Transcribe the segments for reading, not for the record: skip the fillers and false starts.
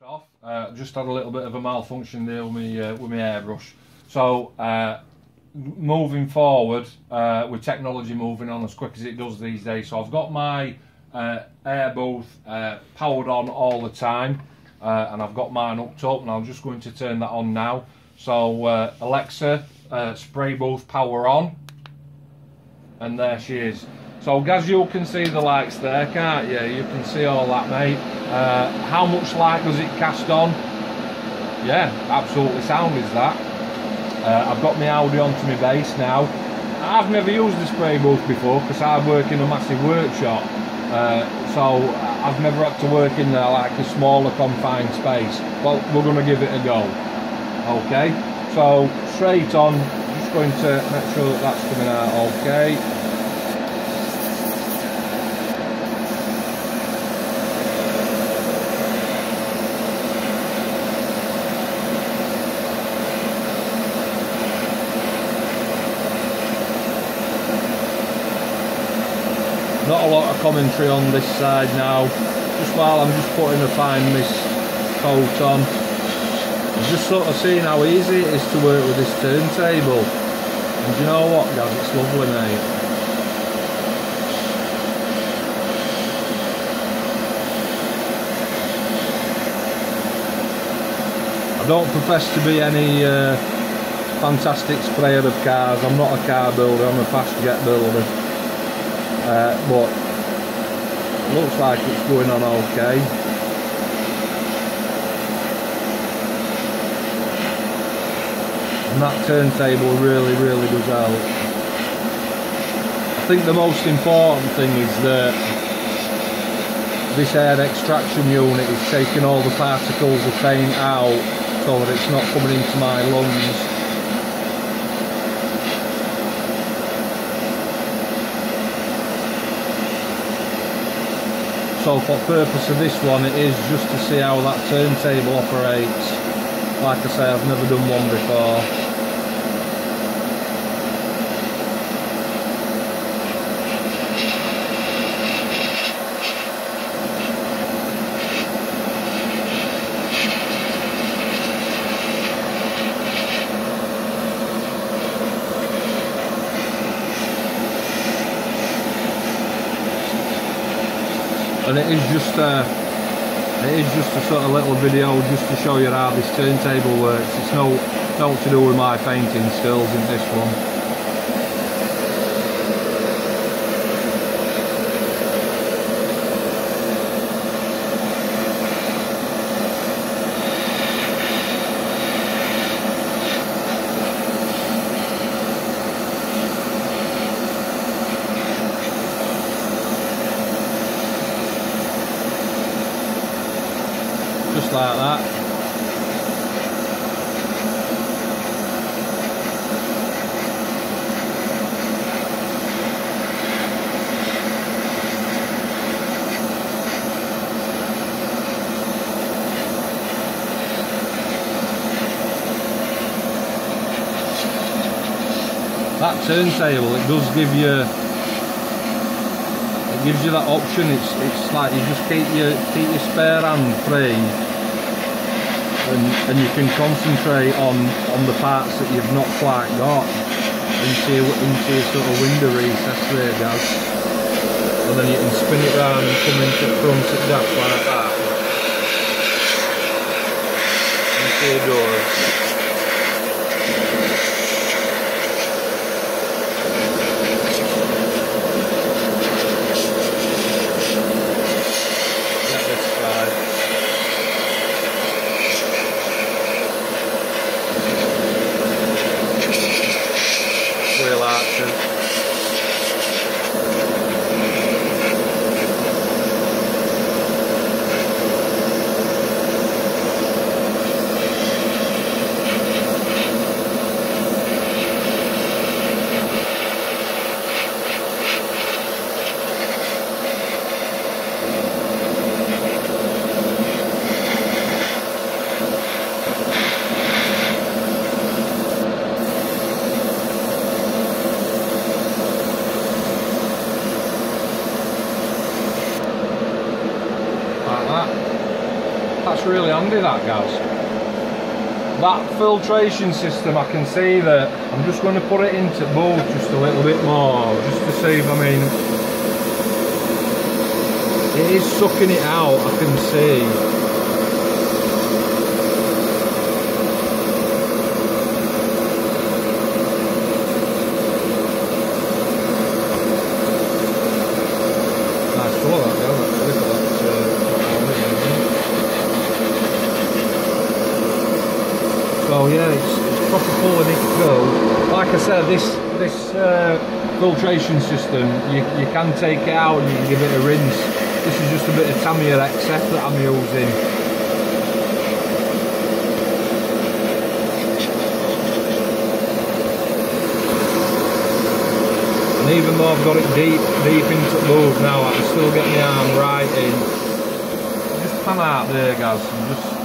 off. Just had a little bit of a malfunction there with my airbrush. So moving forward, with technology moving on as quick as it does these days, so I've got my air booth powered on all the time, and I've got mine hooked up, and I'm just going to turn that on now. So Alexa, spray booth power on, and there she is. So guys, you can see the lights there, can't you? You can see all that, mate. How much light does it cast on? Yeah, absolutely sound is that. I've got my Audi onto my base now. I've never used the spray booth before because I work in a massive workshop. So I've never had to work in like a smaller confined space. Well, we're going to give it a go. Okay, so straight on, just going to make sure that that's coming out okay. Not a lot of commentary on this side now, just while I'm just putting a fine mist coat on. I'm just sort of seeing how easy it is to work with this turntable. And you know what, guys, it's lovely, mate. I don't profess to be any fantastic sprayer of cars. I'm not a car builder, I'm a fast jet builder. But it looks like it's going on okay. And that turntable really does help. I think the most important thing is that this air extraction unit is taking all the particles of paint out so that it's not coming into my lungs. So for the purpose of this one, it is just to see how that turntable operates. Like I say, I've never done one before. And it is just a sort of little video just to show you how this turntable works. It's no to do with my painting skills in this one. Just like that. That turntable, it does give you, it gives you that option. It's like you just keep your spare hand free. And you can concentrate on the parts that you've not quite got into your sort of window recess there, guys. And then you can spin it round and come into the front of that like that. Into your doors. really handy, that, guys. That filtration system, I can see that. I'm just going to put it into both just a little bit more, just to see if, I mean, it is sucking it out, I can see. Nice colour, that, yeah, actually, for that. So yeah, it's proper pulling it through. Like I said, this filtration system, you can take it out and you can give it a rinse. This is just a bit of Tamiya XF that I'm using. And even though I've got it deep into the move now, I can still get my arm right in. Just pan out there, guys, and just.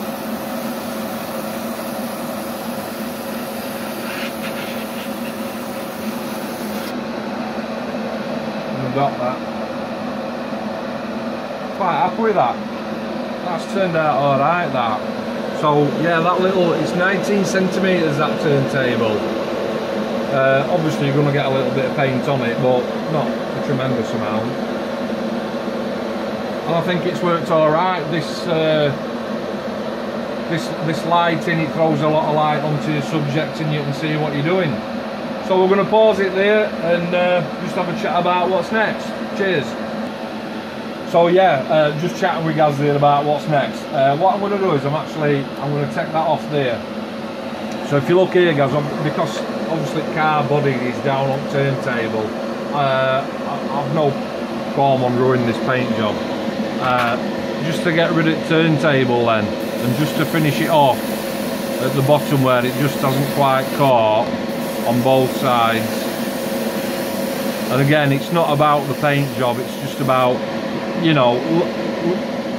Got that. Quite happy with that. That's turned out alright, that. So yeah, that little, it's 19 centimetres, that turntable. Obviously you're going to get a little bit of paint on it, but not a tremendous amount. And I think it's worked alright. This lighting, it throws a lot of light onto your subject and you can see what you're doing. So we're going to pause it there and just have a chat about what's next. Cheers. So yeah, just chatting with Gaz there about what's next. What I'm going to do is I'm going to take that off there. So if you look here, Gaz, because obviously car body is down on turntable, I've no qualm on ruining this paint job. Just to get rid of the turntable then, and just to finish it off at the bottom where it just hasn't quite caught on both sides. And again, it's not about the paint job, it's just about, you know,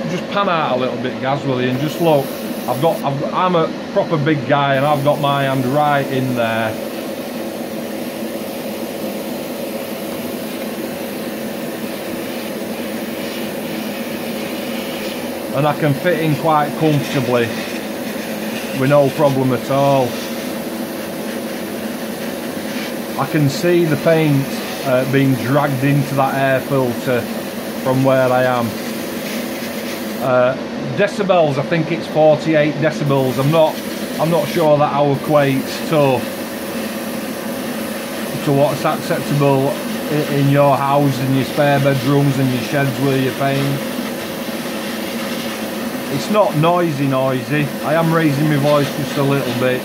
just pan out a little bit, Gaz, will you, and just look. I'm a proper big guy and I've got my hand right in there. And I can fit in quite comfortably with no problem at all. I can see the paint being dragged into that air filter from where I am. Decibels, I think it's 48 decibels. I'm not sure that how equates to what's acceptable in your house and your spare bedrooms and your sheds where you paint. It's not noisy. I am raising my voice just a little bit,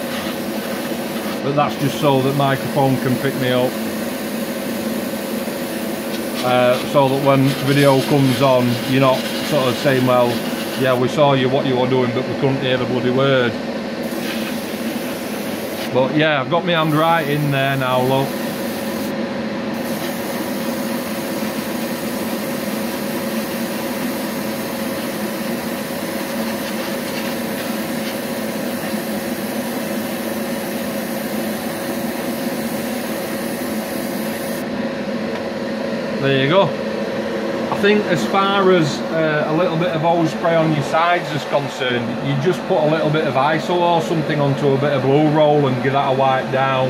but that's just so that microphone can pick me up, so that when video comes on you're not sort of saying, well, yeah, we saw you what you were doing but we couldn't hear a bloody word. But yeah, I've got my hand right in there now, look. There you go. I think as far as a little bit of overspray on your sides is concerned, you just put a little bit of ISO or something onto a bit of blue roll and give that a wipe down,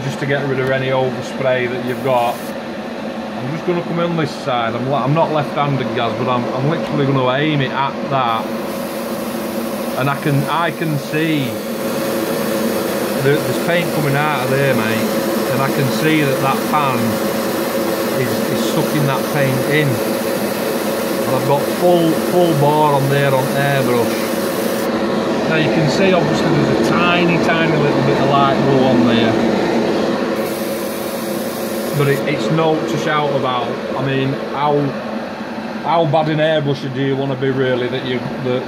just to get rid of any overspray that you've got. I'm just going to come in this side. I'm not left-handed, Gaz, but I'm literally going to aim it at that, and I can see there's paint coming out of there, mate, and I can see that pan is sucking that paint in, and I've got full bore on there on airbrush. Now you can see obviously there's a tiny little bit of light blue on there, but it's no to shout about. I mean, how bad an airbrusher do you want to be really, that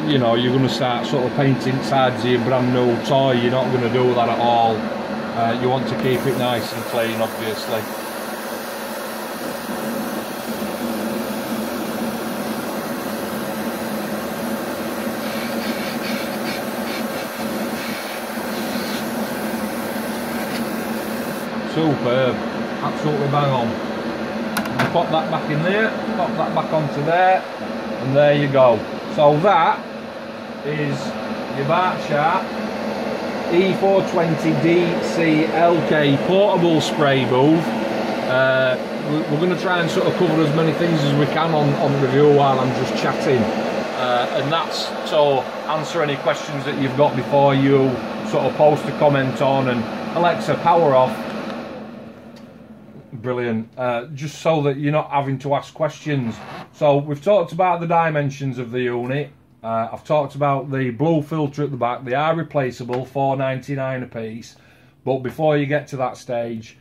you know you're going to start sort of painting sides of your brand new toy? You're not going to do that at all. You want to keep it nice and clean, obviously. Superb, absolutely bang on. Pop that back in there, pop that back onto there, and there you go. So that is your BRATSHARP E420DCLK portable spray booth. We're going to try and sort of cover as many things as we can on review while I'm just chatting, and that's so answer any questions that you've got before you sort of post a comment on. And Alexa, power off. Brilliant. Just so that you're not having to ask questions. So we've talked about the dimensions of the unit. I've talked about the blue filter at the back. They are replaceable, $4.99 a piece. But before you get to that stage,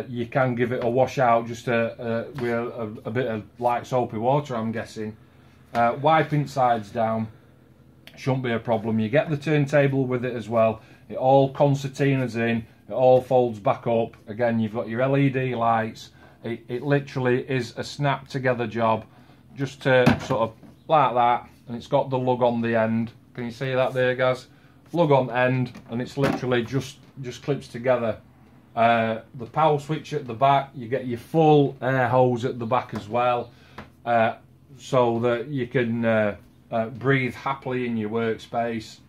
you can give it a wash out just with a bit of light soapy water, I'm guessing. Wiping sides down shouldn't be a problem. You get the turntable with it as well. It all concertinas in. It all folds back up. Again, you've got your LED lights. It literally is a snap together job, just to sort of like that. And it's got the lug on the end. Can you see that there, guys? Lug on end, and it's literally just clips together. The power switch at the back. You get your full air hose at the back as well, so that you can breathe happily in your workspace.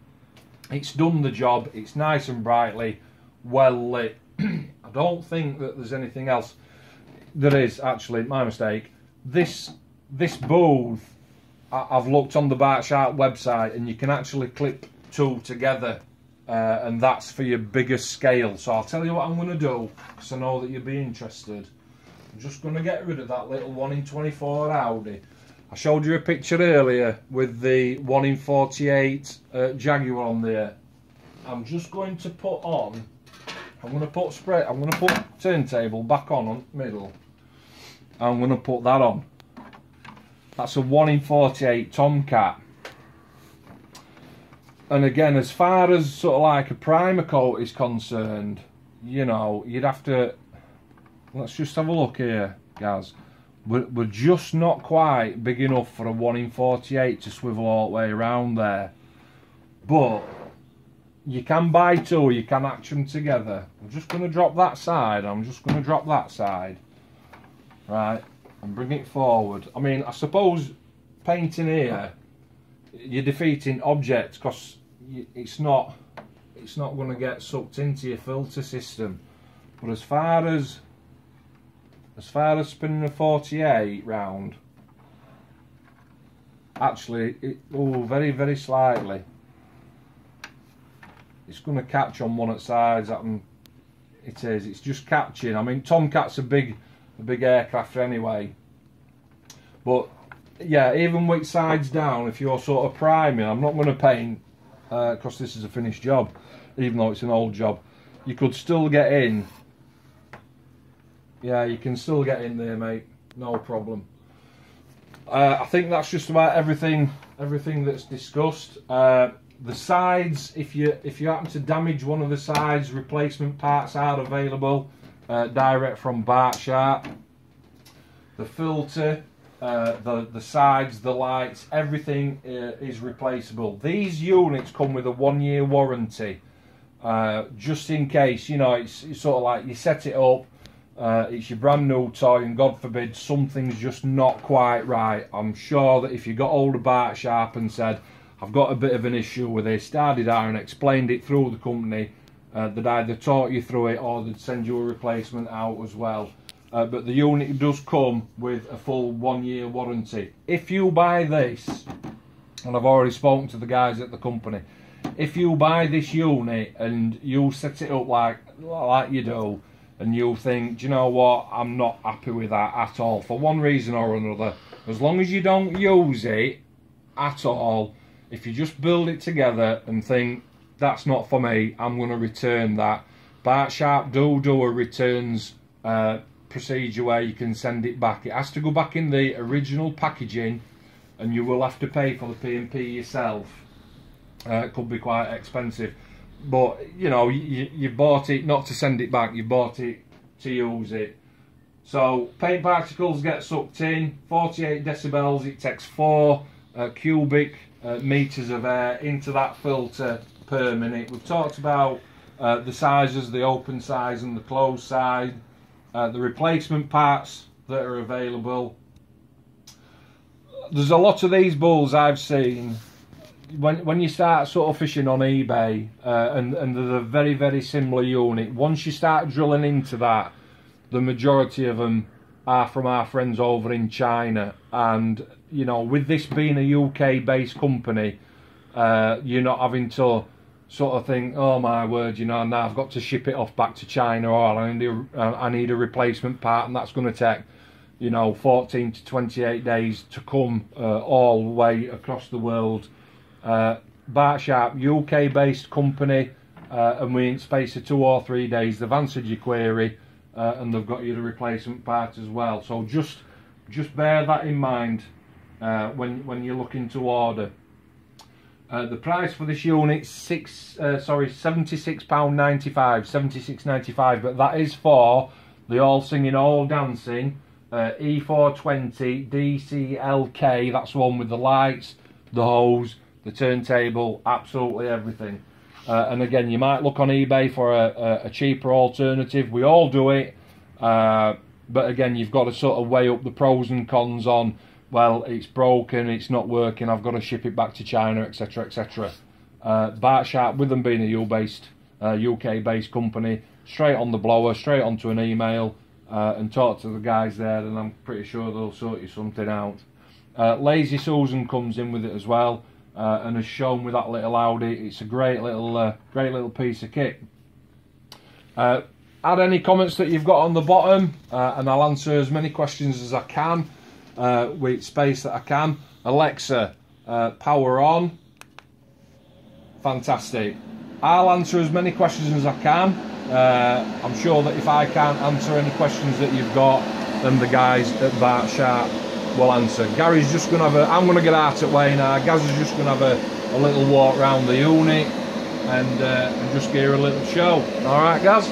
It's done the job. It's nice and brightly well lit. I don't think that there's anything else. There is, actually, my mistake. This booth, I've looked on the BRATSHARP website, and you can actually clip two together, and that's for your bigger scale. So I'll tell you what I'm going to do, because I know that you'll be interested. I'm just going to get rid of that little 1 in 24 Audi. I showed you a picture earlier with the 1 in 48 Jaguar on there. I'm just going to put on, I'm going to put turntable back on middle. I'm going to put that on. That's a 1 in 48 Tomcat. And again, as far as sort of like a primer coat is concerned, you know, you'd have to, let's just have a look here, guys. We're just not quite big enough for a 1 in 48 to swivel all the way around there. But you can buy two, you can attach them together. I'm just going to drop that side, I'm just going to drop that side. Right, and bring it forward. I mean, I suppose painting here, you're defeating objects, because it's not going to get sucked into your filter system. But as far as spinning a 48 round, actually, very, very slightly, it's going to catch on one of the sides. It's just catching. I mean, Tomcat's a big aircraft anyway. But yeah, even with sides down, if you're sort of priming, I'm not going to paint, because this is a finished job, even though it's an old job. You could still get in. Yeah, you can still get in there, mate. No problem. I think that's just about everything that's discussed. The sides, if you happen to damage one of the sides, replacement parts are available, direct from BRATSHARP. The filter, the sides, the lights, everything is replaceable. These units come with a 1-year warranty, just in case, you know, it's sort of like you set it up, it's your brand new toy, and God forbid something's just not quite right. I'm sure that if you got hold of BRATSHARP and said, I've got a bit of an issue with this, started out and explained it through the company, they'd either talk you through it or they'd send you a replacement out as well. But the unit does come with a full 1-year warranty. If you buy this, and I've already spoken to the guys at the company, if you buy this unit and you set it up like you do, and you think, do you know what, I'm not happy with that at all, for one reason or another, as long as you don't use it at all, if you just build it together and think, that's not for me, I'm going to return that. BRATSHARP do a returns procedure where you can send it back. It has to go back in the original packaging, and you will have to pay for the P&P yourself. It could be quite expensive, but you know, you bought it not to send it back, you bought it to use it. So paint particles get sucked in, 48 decibels, it takes 4 cubic meters of air into that filter per minute. We've talked about the sizes, the open size and the closed side, the replacement parts that are available. There's a lot of these bulls I've seen when you start sort of fishing on eBay, and there's a very, very similar unit, once you start drilling into that, the majority of them are from our friends over in China. And you know, with this being a UK based company, you're not having to sort of think, oh my word, you know, now I've got to ship it off back to China, or I need a replacement part, and that's going to take, you know, 14 to 28 days to come all the way across the world. BRATSHARP, UK based company, and we in space of 2 or 3 days they've answered your query, and they've got you the replacement part as well. So just bear that in mind when you're looking to order. The price for this unit is £76.95, £76.95, but that is for the all singing, all dancing E420 DCLK. That's the one with the lights, the hose, the turntable, absolutely everything. And again, you might look on eBay for a cheaper alternative. We all do it, but again, you've got to sort of weigh up the pros and cons on, well, it's broken, it's not working, I've got to ship it back to China, etc, etc. BRATSHARP, with them being a UK based company, straight on the blower, straight onto an email, and talk to the guys there, and I'm pretty sure they'll sort you something out. Lazy Susan comes in with it as well, and as shown with that little Audi, it's a great little piece of kit. Add any comments that you've got on the bottom, and I'll answer as many questions as I can with space that I can. Alexa, power on. Fantastic. I'll answer as many questions as I can. I'm sure that if I can't answer any questions that you've got, then the guys at BRATSHARP will answer. Gary's just going to I'm going to get out of the way now. Gaz is just going to have a little walk around the unit and just give her a little show. Alright, Gaz?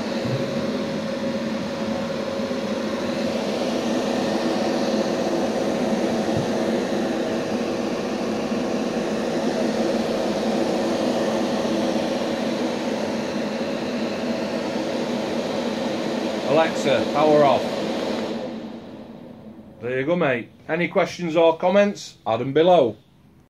Alexa, power off. There you go, mate. Any questions or comments? Add them below.